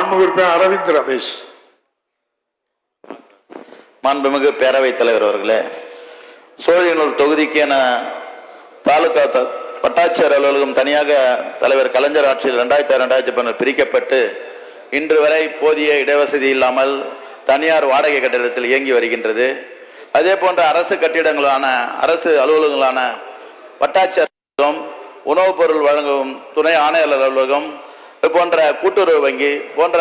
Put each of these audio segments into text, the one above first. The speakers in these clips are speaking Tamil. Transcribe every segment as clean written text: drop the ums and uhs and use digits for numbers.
மாண்புமிகு அரவிந்த் ரமேஷ். மாண்புமிகு பேரவைத் தலைவர் அவர்களே, சோழிங்கநல்லூர் தொகுதிக்கு என தாலுகா வட்டாட்சியர் அலுவலகம் தனியாக தலைவர் கலைஞர் ஆட்சியில் 2000-2012 பிரிக்கப்பட்டு இன்று வரை போதிய இடவசதி இல்லாமல் தனியார் வாடகை கட்டிடத்தில் இயங்கி வருகின்றது. அதே போன்ற அரசு கட்டிடங்களான அரசு அலுவலகங்களான வட்டாட்சியர் அலுவலகம், உணவுப் பொருள் வழங்கும் துணை ஆணையாளர் அலுவலகம் போன்ற கூட்டுறவு வங்கி போன்ற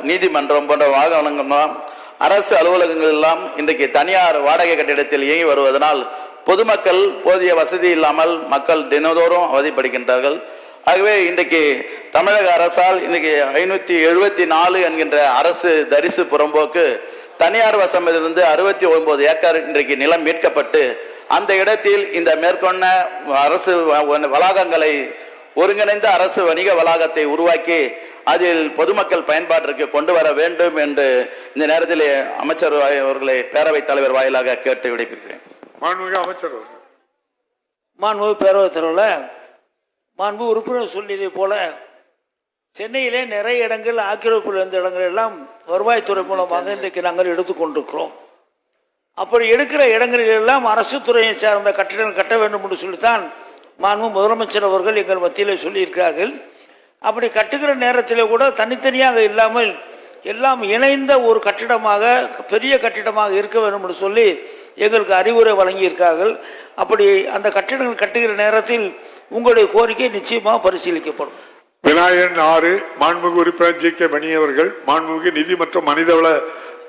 நீதிமன்றம் போன்ற வாகனங்கள் அரசு அலுவலகங்கள் எல்லாம் இன்றைக்கு தனியார் வாடகை கட்டிடத்தில் இயங்கி வருவதனால் பொதுமக்கள் போதிய வசதி இல்லாமல் மக்கள் தினதோறும் அவதிப்படுகின்றார்கள். ஆகவே இன்றைக்கு தமிழக அரசால் இன்றைக்கு 574 என்கின்ற அரசு தரிசு புறம்போக்கு தனியார் வசமிலிருந்து 69 ஏக்கர் இன்றைக்கு நிலம் மீட்கப்பட்டு அந்த இடத்தில் இந்த மேற்கொண்ட அரசு வளாகங்களை ஒருங்கிணைந்த அரசு வணிக வளாகத்தை உருவாக்கி அதில் பொதுமக்கள் பயன்பாட்டிற்கு கொண்டு வர வேண்டும் என்று இந்த நேரத்தில் அமைச்சர் அவர்களை பேரவைத் தலைவர் வாயிலாக கேட்டு விடைபெறுகிறேன். மாண்புமிகு அமைச்சர் அவர்கள். மாண்புமிகு பேரவைத் தலைவரில் மாண்பு உறுப்பினர் சொல்லியதை போல சென்னையிலே நிறைய இடங்கள் ஆக்கிரமிப்பில் இருந்த இடங்கள் எல்லாம் வருவாய்த்துறை மூலமாக இன்றைக்கு நாங்கள் எடுத்துக்கொண்டிருக்கிறோம். அப்படி எடுக்கிற இடங்களில் எல்லாம் அரசு துறையை சார்ந்த கட்டிடங்கள் கட்ட வேண்டும் என்று சொல்லித்தான் மாண்பு முதலமைச்சர் அவர்கள் எங்கள் மத்தியில் சொல்லியிருக்கிறார்கள். அப்படி கட்டுகிற நேரத்தில் கூட தனித்தனியாக இல்லாமல் எல்லாம் இணைந்த ஒரு கட்டிடமாக பெரிய கட்டிடமாக இருக்க வேண்டும் என்று சொல்லி எங்களுக்கு அறிவுரை வழங்கியிருக்கார்கள். அப்படி அந்த கட்டிடங்கள் கட்டுகிற நேரத்தில் உங்களுடைய கோரிக்கை நிச்சயமாக பரிசீலிக்கப்படும். விநாயகன் 6 மாண்புமிகு உறுப்பினர் ஜி.கே. மணி அவர்கள். மாண்புமிகு நிதி மற்றும் மனிதவள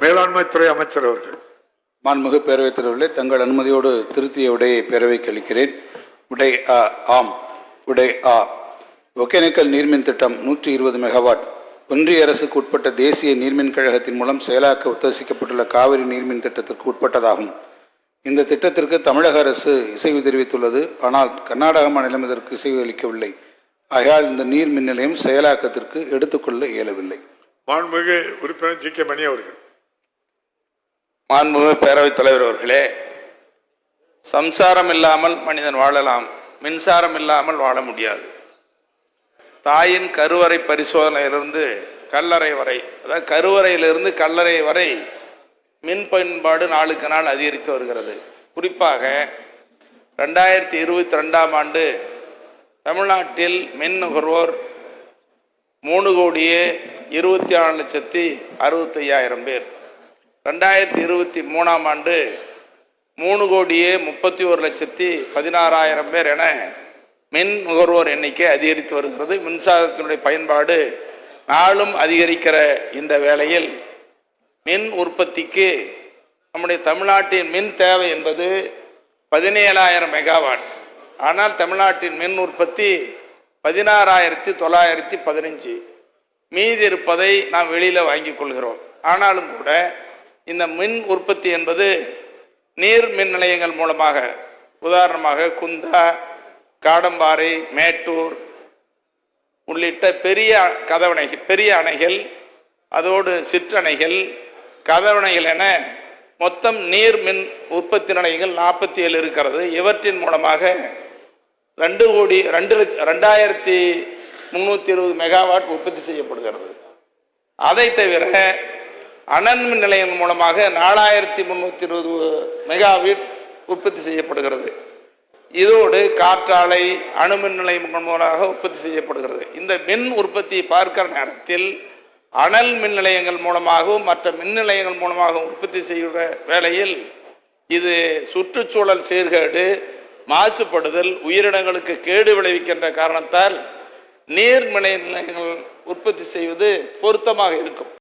மேலாண்மை துறை அமைச்சர் அவர்கள். மாண்புமிகு பேரவைத் தலைவர்களே, தங்கள் அனுமதியோடு திருத்திய விடையை பேரவைக்கு அளிக்கிறேன். விடை ஆம். விடை ஒகேனக்கல் நீர்மின் திட்டம் 120 மெகாவாட் ஒன்றிய அரசுக்கு உட்பட்ட தேசிய நீர்மின் கழகத்தின் மூலம் செயலாக்க உத்தேசிக்கப்பட்டுள்ள காவிரி நீர்மின் திட்டத்திற்கு உட்பட்டதாகும். இந்த திட்டத்திற்கு தமிழக அரசு இசைவு தெரிவித்துள்ளது. ஆனால் கர்நாடக மாநிலம் இதற்கு இசைவு அளிக்கவில்லை. ஆகையால் இந்த நீர் மின் நிலையம் செயலாக்கத்திற்கு எடுத்துக்கொள்ள இயலவில்லை. மாண்புமிகு உறுப்பினர் ஜி.கே. மணி அவர்கள். மாண்புமிகு பேரவைத் தலைவர் அவர்களே, சம்சாரம் இல்லாமல் மனிதன் வாழலாம், மின்சாரம் இல்லாமல் வாழ முடியாது. தாயின் கருவறை பரிசோதனையிலிருந்து கல்லறை வரை, அதாவது கருவறையிலிருந்து கல்லறை வரை மின் பயன்பாடு நாளுக்கு நாள் அதிகரித்து வருகிறது. குறிப்பாக 2022ஆம் ஆண்டு தமிழ்நாட்டில் மின் நுகர்வோர் 3,24,65,000 பேர். 2023ஆம் ஆண்டு 3,31,16,000 பேர் என மின் நுகர்வோர் எண்ணிக்கை அதிகரித்து வருகிறது. மின்சாரத்தினுடைய பயன்பாடு நாளும் அதிகரிக்கிற இந்த வேளையில் மின் உற்பத்திக்கு நம்முடைய தமிழ்நாட்டின் மின் தேவை என்பது 17,000 மெகாவாட். ஆனால் தமிழ்நாட்டின் மின் உற்பத்தி 16,915. மீதி இருப்பதை நாம் வெளியில் வாங்கிக் கொள்கிறோம். ஆனாலும் கூட இந்த மின் உற்பத்தி என்பது நீர் மின் நிலையங்கள் மூலமாக, உதாரணமாக குந்தா, காடம்பாறை, மேட்டூர் உள்ளிட்ட பெரிய அணைகள், அதோடு சிற்றணைகள், கதவணைகள் என மொத்தம் நீர் மின் உற்பத்தி நிலையங்கள் 47 இருக்கிறது. இவற்றின் மூலமாக 2,320 மெகாவாட் உற்பத்தி செய்யப்படுகிறது. அதை தவிர அனல் மின் நிலையங்கள் மூலமாக 4,320 மெகாவாட் உற்பத்தி செய்யப்படுகிறது. இதோடு காற்றாலை, அணுமின் நிலையங்கள் மூலமாக உற்பத்தி செய்யப்படுகிறது. இந்த மின் உற்பத்தியை பார்க்கிற நேரத்தில் அனல் மின் நிலையங்கள் மூலமாகவும் மற்ற மின் நிலையங்கள் மூலமாகவும் உற்பத்தி செய்கிற வேளையில் இது சுற்றுச்சூழல் சீர்கேடு, மாசுபடுதல், உயிரினங்களுக்கு கேடு விளைவிக்கின்ற காரணத்தால் நீர் மின் நிலையங்கள் உற்பத்தி செய்வது பொருத்தமாக இருக்கும்.